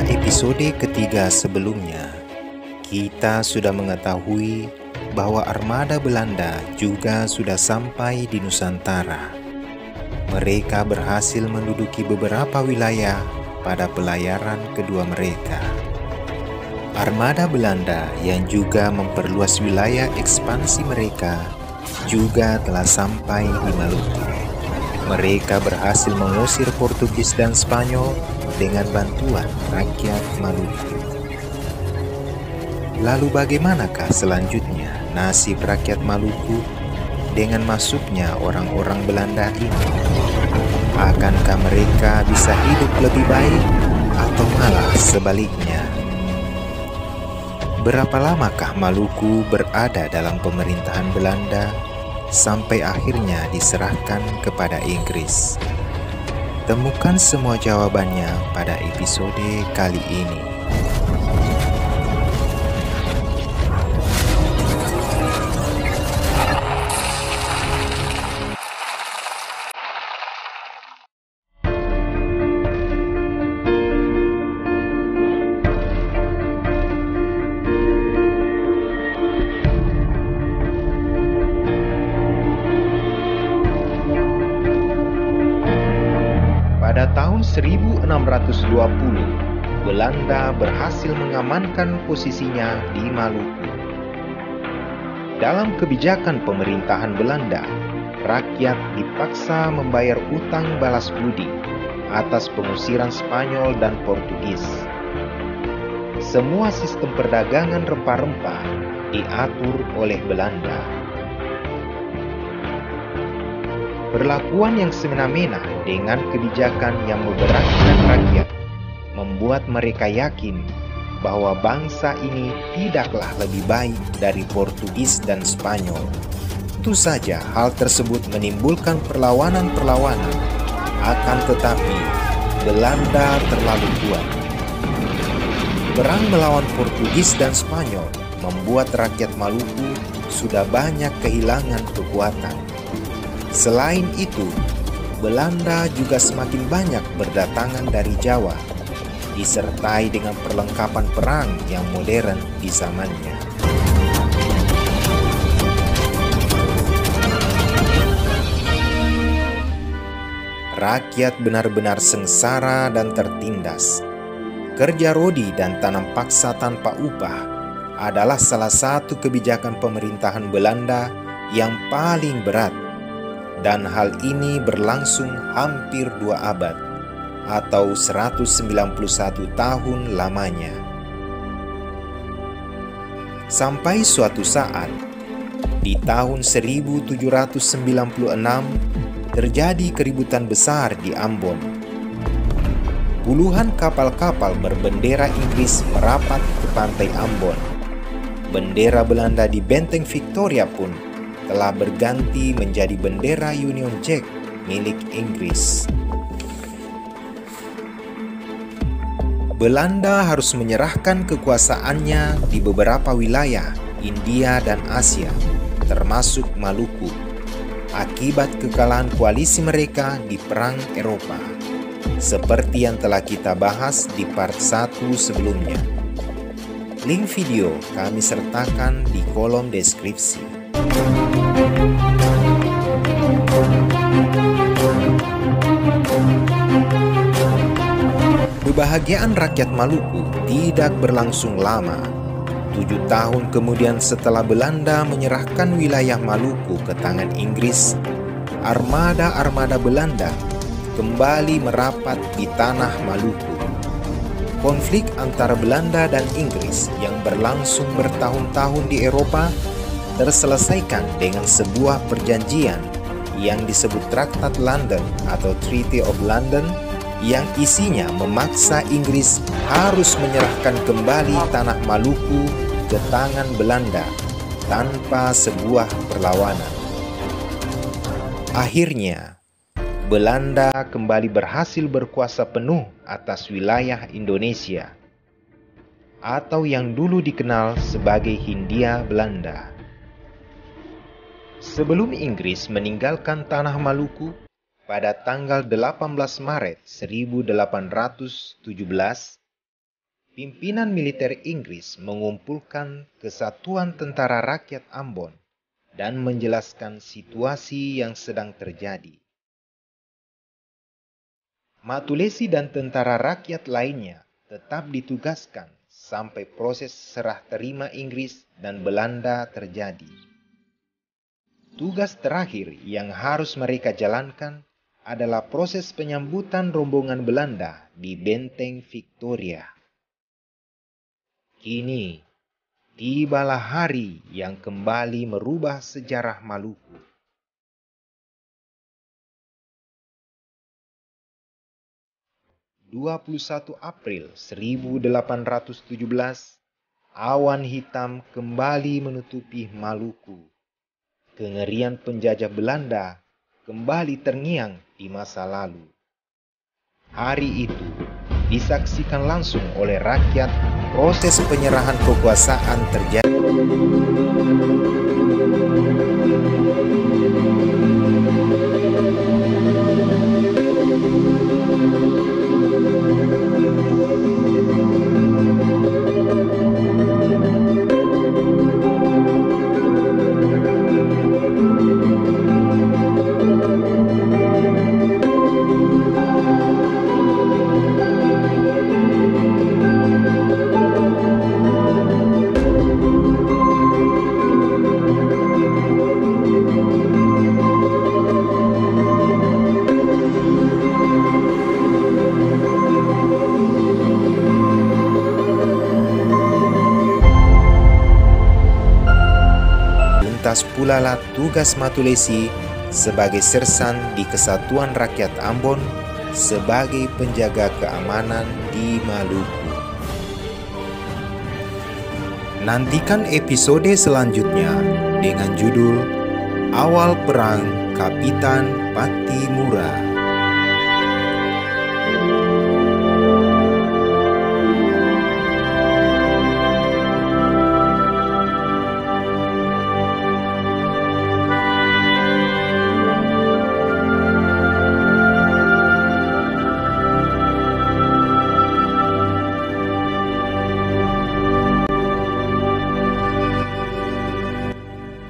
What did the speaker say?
episode ketiga sebelumnya, kita sudah mengetahui bahwa armada Belanda juga sudah sampai di Nusantara. Mereka berhasil menduduki beberapa wilayah pada pelayaran kedua mereka. Armada Belanda yang juga memperluas wilayah ekspansi mereka juga telah sampai di Maluku. Mereka berhasil mengusir Portugis dan Spanyol dengan bantuan rakyat Maluku. Lalu bagaimanakah selanjutnya nasib rakyat Maluku dengan masuknya orang-orang Belanda ini? Akankah mereka bisa hidup lebih baik atau malah sebaliknya? Berapa lamakah Maluku berada dalam pemerintahan Belanda sampai akhirnya diserahkan kepada Inggris? Temukan semua jawabannya pada episode kali ini. Pada tahun 1620, Belanda berhasil mengamankan posisinya di Maluku. Dalam kebijakan pemerintahan Belanda, rakyat dipaksa membayar utang balas budi atas pengusiran Spanyol dan Portugis. Semua sistem perdagangan rempah-rempah diatur oleh Belanda. Perlakuan yang semena-mena dengan kebijakan yang memberatkan rakyat membuat mereka yakin bahwa bangsa ini tidaklah lebih baik dari Portugis dan Spanyol. Tentu saja hal tersebut menimbulkan perlawanan-perlawanan, akan tetapi Belanda terlalu kuat. Perang melawan Portugis dan Spanyol membuat rakyat Maluku sudah banyak kehilangan kekuatan. Selain itu, Belanda juga semakin banyak berdatangan dari Jawa, disertai dengan perlengkapan perang yang modern di zamannya. Rakyat benar-benar sengsara dan tertindas. Kerja rodi dan tanam paksa tanpa upah adalah salah satu kebijakan pemerintahan Belanda yang paling berat. Dan hal ini berlangsung hampir 2 abad atau 191 tahun lamanya. Sampai suatu saat, di tahun 1796, terjadi keributan besar di Ambon. Puluhan kapal-kapal berbendera Inggris merapat ke pantai Ambon. Bendera Belanda di Benteng Victoria pun telah berganti menjadi bendera Union Jack milik Inggris. Belanda harus menyerahkan kekuasaannya di beberapa wilayah India dan Asia, termasuk Maluku, akibat kekalahan koalisi mereka di Perang Eropa, seperti yang telah kita bahas di part 1 sebelumnya. Link video kami sertakan di kolom deskripsi. Kebahagiaan rakyat Maluku tidak berlangsung lama. 7 tahun kemudian setelah Belanda menyerahkan wilayah Maluku ke tangan Inggris, armada-armada Belanda kembali merapat di tanah Maluku. Konflik antara Belanda dan Inggris yang berlangsung bertahun-tahun di Eropa terselesaikan dengan sebuah perjanjian yang disebut Traktat London atau Treaty of London, yang isinya memaksa Inggris harus menyerahkan kembali tanah Maluku ke tangan Belanda tanpa sebuah perlawanan. Akhirnya, Belanda kembali berhasil berkuasa penuh atas wilayah Indonesia, atau yang dulu dikenal sebagai Hindia Belanda. Sebelum Inggris meninggalkan tanah Maluku pada tanggal 18 Maret 1817, pimpinan militer Inggris mengumpulkan Kesatuan Tentara Rakyat Ambon dan menjelaskan situasi yang sedang terjadi. Matulesi dan tentara rakyat lainnya tetap ditugaskan sampai proses serah terima Inggris dan Belanda terjadi. Tugas terakhir yang harus mereka jalankan adalah proses penyambutan rombongan Belanda di Benteng Victoria. Kini, tibalah hari yang kembali merubah sejarah Maluku. (21 April 1817), awan hitam kembali menutupi Maluku. Kengerian penjajah Belanda kembali terngiang di masa lalu. Hari itu disaksikan langsung oleh rakyat. Proses penyerahan kekuasaan terjadi. Tuntas pula lah tugas Matulesi sebagai sersan di Kesatuan Rakyat Ambon sebagai penjaga keamanan di Maluku. Nantikan episode selanjutnya dengan judul Awal Perang Kapitan Patimura.